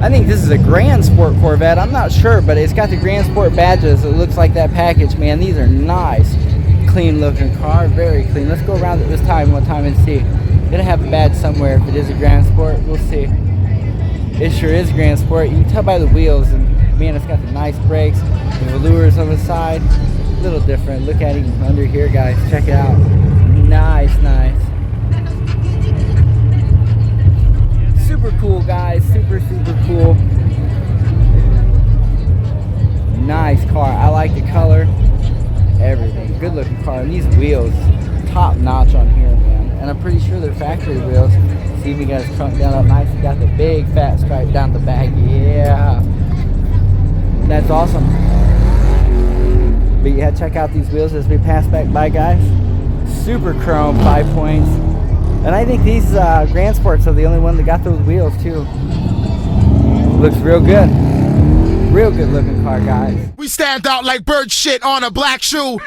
I think this is a Grand Sport Corvette. I'm not sure, but it's got the Grand Sport badges. It looks like that package, man. These are nice, clean looking car, very clean. Let's go around it this time, one time, and see. It'll have a badge somewhere if it is a Grand Sport. We'll see. It sure is Grand Sport. You can tell by the wheels, and man, it's got the nice brakes, the velours on the side. A little different. Look at him under here, guys. Check it out. Nice, nice. Super cool, guys. Super cool. Nice car. I like the color. Everything. Good looking car. And these wheels, top notch on here, man. And I'm pretty sure they're factory wheels. See if you guys trunk down up nice. You got the big fat stripe down the back. Yeah. That's awesome. But yeah, check out these wheels as we pass back by, guys. Super chrome 5 points. And I think these Grand Sports are the only one that got those wheels too. Looks real good. Real good looking car, guys. We stand out like bird shit on a black shoe.